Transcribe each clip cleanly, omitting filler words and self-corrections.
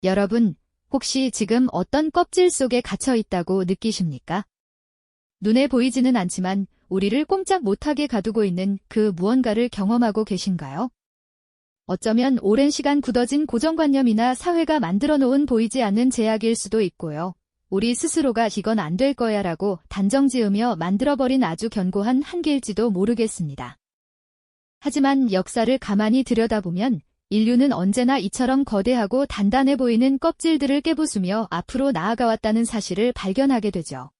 여러분, 혹시 지금 어떤 껍질 속에 갇혀 있다고 느끼십니까? 눈에 보이지는 않지만 우리를 꼼짝 못하게 가두고 있는 그 무언가를 경험하고 계신가요? 어쩌면 오랜 시간 굳어진 고정관념이나 사회가 만들어 놓은 보이지 않는 제약일 수도 있고요. 우리 스스로가 이건 안 될 거야 라고 단정지으며 만들어버린 아주 견고한 한계일지도 모르겠습니다. 하지만 역사를 가만히 들여다보면 인류는 언제나 이처럼 거대하고 단단해 보이는 껍질들을 깨부수며 앞으로 나아가왔다는 사실을 발견하게 되죠.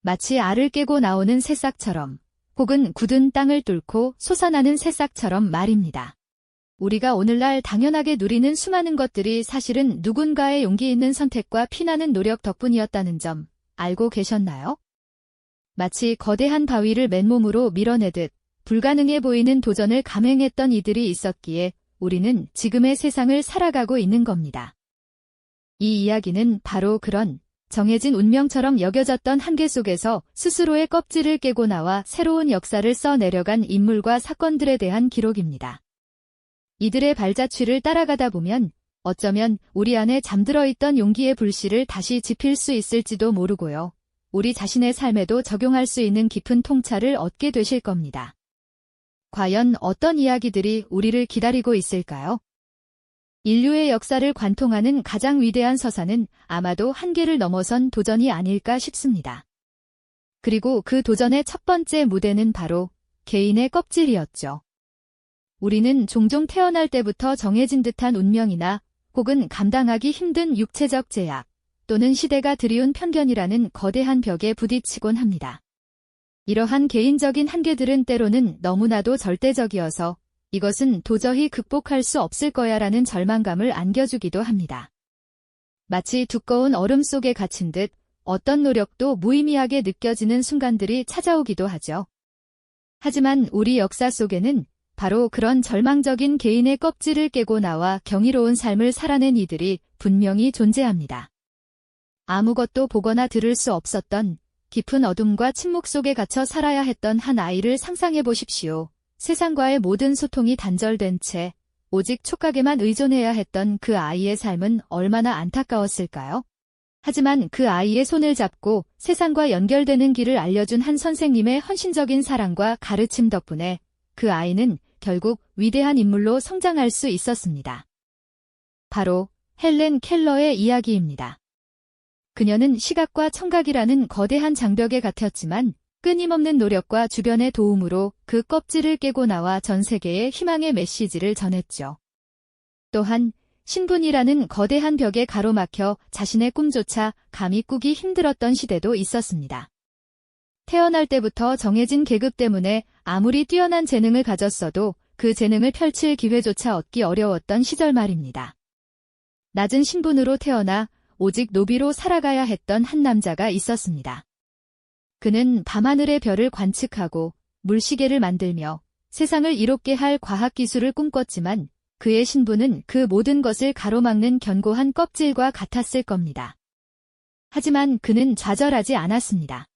마치 알을 깨고 나오는 새싹처럼, 혹은 굳은 땅을 뚫고 솟아나는 새싹처럼 말입니다. 우리가 오늘날 당연하게 누리는 수많은 것들이 사실은 누군가의 용기 있는 선택과 피나는 노력 덕분이었다는 점 알고 계셨나요? 마치 거대한 바위를 맨몸으로 밀어내듯 불가능해 보이는 도전을 감행했던 이들이 있었기에 우리는 지금의 세상을 살아가고 있는 겁니다. 이 이야기는 바로 그런 정해진 운명처럼 여겨졌던 한계 속에서 스스로의 껍질을 깨고 나와 새로운 역사를 써내려간 인물과 사건들에 대한 기록입니다. 이들의 발자취를 따라가다 보면 어쩌면 우리 안에 잠들어 있던 용기의 불씨를 다시 지필 수 있을지도 모르고요. 우리 자신의 삶에도 적용할 수 있는 깊은 통찰을 얻게 되실 겁니다. 과연 어떤 이야기들이 우리를 기다리고 있을까요? 인류의 역사를 관통하는 가장 위대한 서사는 아마도 한계를 넘어선 도전이 아닐까 싶습니다. 그리고 그 도전의 첫 번째 무대는 바로 개인의 껍질이었죠. 우리는 종종 태어날 때부터 정해진 듯한 운명이나 혹은 감당하기 힘든 육체적 제약 또는 시대가 들이운 편견이라는 거대한 벽에 부딪히곤 합니다. 이러한 개인적인 한계들은 때로는 너무나도 절대적이어서 이것은 도저히 극복할 수 없을 거야라는 절망감을 안겨주기도 합니다. 마치 두꺼운 얼음 속에 갇힌 듯 어떤 노력도 무의미하게 느껴지는 순간들이 찾아오기도 하죠. 하지만 우리 역사 속에는 바로 그런 절망적인 개인의 껍질을 깨고 나와 경이로운 삶을 살아낸 이들이 분명히 존재합니다. 아무것도 보거나 들을 수 없었던 깊은 어둠과 침묵 속에 갇혀 살아야 했던 한 아이를 상상해 보십시오. 세상과의 모든 소통이 단절된 채 오직 촉각에만 의존해야 했던 그 아이의 삶은 얼마나 안타까웠을까요? 하지만 그 아이의 손을 잡고 세상과 연결되는 길을 알려준 한 선생님의 헌신적인 사랑과 가르침 덕분에 그 아이는 결국 위대한 인물로 성장할 수 있었습니다. 바로 헬렌 켈러의 이야기입니다. 그녀는 시각과 청각이라는 거대한 장벽에 갇혔지만 끊임없는 노력과 주변의 도움으로 그 껍질을 깨고 나와 전 세계에 희망의 메시지를 전했죠. 또한 신분이라는 거대한 벽에 가로막혀 자신의 꿈조차 감히 꾸기 힘들었던 시대도 있었습니다. 태어날 때부터 정해진 계급 때문에 아무리 뛰어난 재능을 가졌어도 그 재능을 펼칠 기회조차 얻기 어려웠던 시절 말입니다. 낮은 신분으로 태어나 오직 노비로 살아가야 했던 한 남자가 있었습니다. 그는 밤하늘의 별을 관측하고 물시계를 만들며 세상을 이롭게 할 과학기술을 꿈꿨지만 그의 신분은 그 모든 것을 가로막는 견고한 껍질과 같았을 겁니다. 하지만 그는 좌절하지 않았습니다.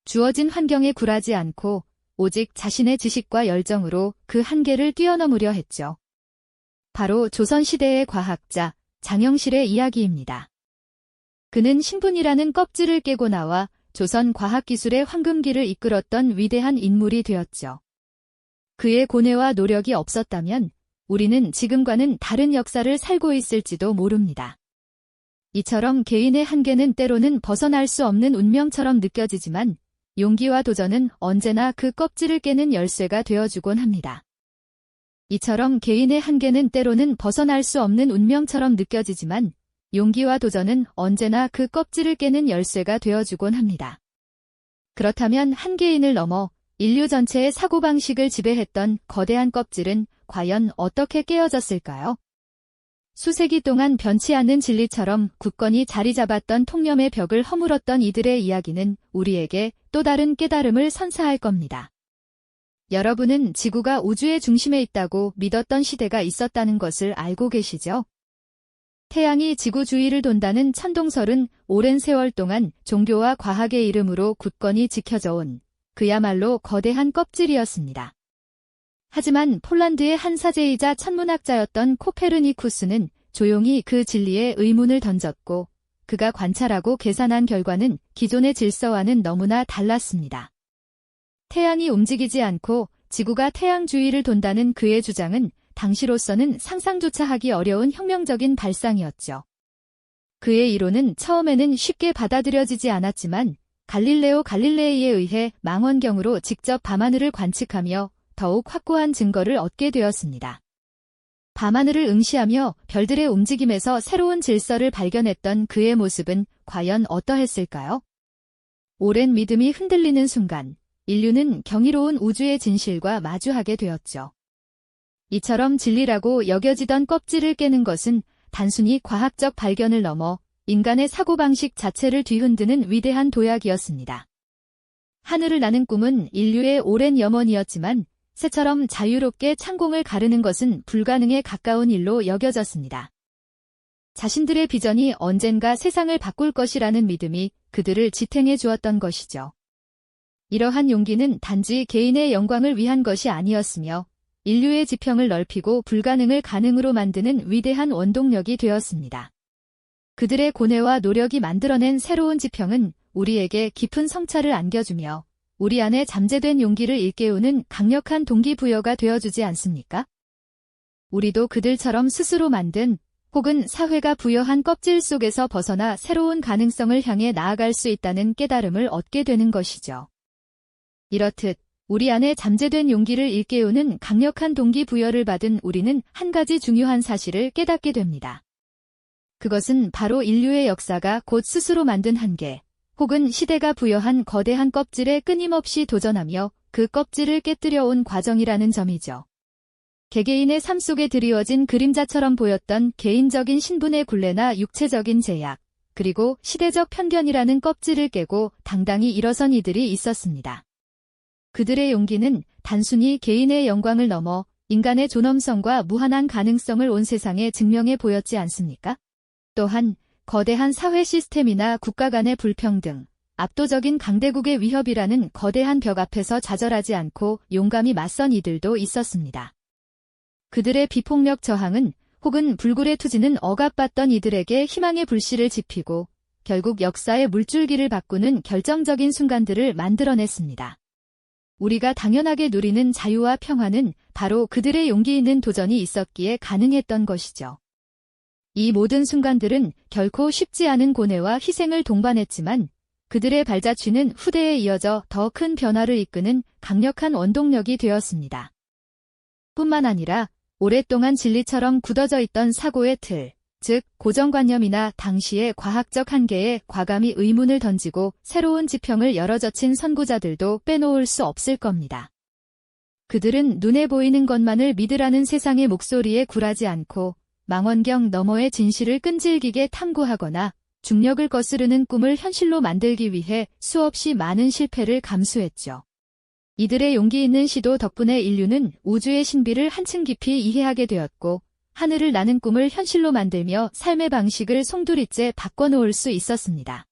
주어진 환경에 굴하지 않고 오직 자신의 지식과 열정으로 그 한계를 뛰어넘으려 했죠. 바로 조선시대의 과학자 장영실의 이야기입니다. 그는 신분이라는 껍질을 깨고 나와 조선 과학기술의 황금기를 이끌었던 위대한 인물이 되었죠. 그의 고뇌와 노력이 없었다면 우리는 지금과는 다른 역사를 살고 있을지도 모릅니다. 이처럼 개인의 한계는 때로는 벗어날 수 없는 운명처럼 느껴지지만 용기와 도전은 언제나 그 껍질을 깨는 열쇠가 되어주곤 합니다. 이처럼 개인의 한계는 때로는 벗어날 수 없는 운명처럼 느껴지지만 용기와 도전은 언제나 그 껍질을 깨는 열쇠가 되어주곤 합니다. 그렇다면 한계인을 넘어 인류 전체의 사고방식을 지배했던 거대한 껍질은 과연 어떻게 깨어졌을까요? 수세기 동안 변치 않는 진리처럼 굳건히 자리 잡았던 통념의 벽을 허물었던 이들의 이야기는 우리에게 또 다른 깨달음을 선사할 겁니다. 여러분은 지구가 우주의 중심에 있다고 믿었던 시대가 있었다는 것을 알고 계시죠? 태양이 지구 주위를 돈다는 천동설은 오랜 세월 동안 종교와 과학의 이름으로 굳건히 지켜져 온 그야말로 거대한 껍질이었습니다. 하지만 폴란드의 한 사제이자 천문학자였던 코페르니쿠스는 조용히 그 진리에 의문을 던졌고 그가 관찰하고 계산한 결과는 기존의 질서와는 너무나 달랐습니다. 태양이 움직이지 않고 지구가 태양 주위를 돈다는 그의 주장은 당시로서는 상상조차 하기 어려운 혁명적인 발상이었죠. 그의 이론은 처음에는 쉽게 받아들여지지 않았지만 갈릴레오 갈릴레이에 의해 망원경으로 직접 밤하늘을 관측하며 더욱 확고한 증거를 얻게 되었습니다. 밤하늘을 응시하며 별들의 움직임에서 새로운 질서를 발견했던 그의 모습은 과연 어떠했을까요? 오랜 믿음이 흔들리는 순간 인류는 경이로운 우주의 진실과 마주하게 되었죠. 이처럼 진리라고 여겨지던 껍질을 깨는 것은 단순히 과학적 발견을 넘어 인간의 사고방식 자체를 뒤흔드는 위대한 도약이었습니다. 하늘을 나는 꿈은 인류의 오랜 염원이었지만 새처럼 자유롭게 창공을 가르는 것은 불가능에 가까운 일로 여겨졌습니다. 자신들의 비전이 언젠가 세상을 바꿀 것이라는 믿음이 그들을 지탱해 주었던 것이죠. 이러한 용기는 단지 개인의 영광을 위한 것이 아니었으며 인류의 지평을 넓히고 불가능을 가능으로 만드는 위대한 원동력이 되었습니다. 그들의 고뇌와 노력이 만들어낸 새로운 지평은 우리에게 깊은 성찰을 안겨주며 우리 안에 잠재된 용기를 일깨우는 강력한 동기부여가 되어주지 않습니까? 우리도 그들처럼 스스로 만든 혹은 사회가 부여한 껍질 속에서 벗어나 새로운 가능성을 향해 나아갈 수 있다는 깨달음을 얻게 되는 것이죠. 이렇듯 우리 안에 잠재된 용기를 일깨우는 강력한 동기부여를 받은 우리는 한 가지 중요한 사실을 깨닫게 됩니다. 그것은 바로 인류의 역사가 곧 스스로 만든 한계, 혹은 시대가 부여한 거대한 껍질에 끊임없이 도전하며 그 껍질을 깨뜨려 온 과정이라는 점이죠. 개개인의 삶 속에 드리워진 그림자처럼 보였던 개인적인 신분의 굴레나 육체적인 제약, 그리고 시대적 편견이라는 껍질을 깨고 당당히 일어선 이들이 있었습니다. 그들의 용기는 단순히 개인의 영광을 넘어 인간의 존엄성과 무한한 가능성을 온 세상에 증명해 보였지 않습니까? 또한 거대한 사회 시스템이나 국가 간의 불평등, 압도적인 강대국의 위협이라는 거대한 벽 앞에서 좌절하지 않고 용감히 맞선 이들도 있었습니다. 그들의 비폭력 저항은 혹은 불굴의 투지는 억압받던 이들에게 희망의 불씨를 지피고 결국 역사의 물줄기를 바꾸는 결정적인 순간들을 만들어냈습니다. 우리가 당연하게 누리는 자유와 평화는 바로 그들의 용기 있는 도전이 있었기에 가능했던 것이죠. 이 모든 순간들은 결코 쉽지 않은 고뇌와 희생을 동반했지만 그들의 발자취는 후대에 이어져 더 큰 변화를 이끄는 강력한 원동력이 되었습니다. 뿐만 아니라 오랫동안 진리처럼 굳어져 있던 사고의 틀, 즉 고정관념이나 당시의 과학적 한계에 과감히 의문을 던지고 새로운 지평을 열어젖힌 선구자들도 빼놓을 수 없을 겁니다. 그들은 눈에 보이는 것만을 믿으라는 세상의 목소리에 굴하지 않고 망원경 너머의 진실을 끈질기게 탐구하거나 중력을 거스르는 꿈을 현실로 만들기 위해 수없이 많은 실패를 감수했죠. 이들의 용기 있는 시도 덕분에 인류는 우주의 신비를 한층 깊이 이해하게 되었고 하늘을 나는 꿈을 현실로 만들며 삶의 방식을 송두리째 바꿔놓을 수 있었습니다.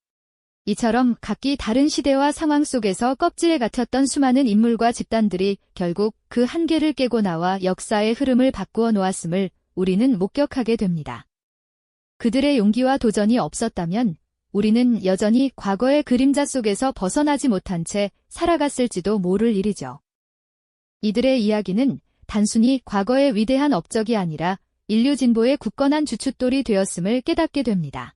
이처럼 각기 다른 시대와 상황 속에서 껍질에 갇혔던 수많은 인물과 집단들이 결국 그 한계를 깨고 나와 역사의 흐름을 바꾸어 놓았음을 우리는 목격하게 됩니다. 그들의 용기와 도전이 없었다면 우리는 여전히 과거의 그림자 속에서 벗어나지 못한 채 살아갔을지도 모를 일이죠. 이들의 이야기는 단순히 과거의 위대한 업적이 아니라 인류 진보의 굳건한 주춧돌이 되었음을 깨닫게 됩니다.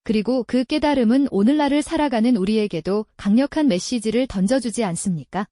그리고 그 깨달음은 오늘날을 살아가는 우리에게도 강력한 메시지를 던져주지 않습니까?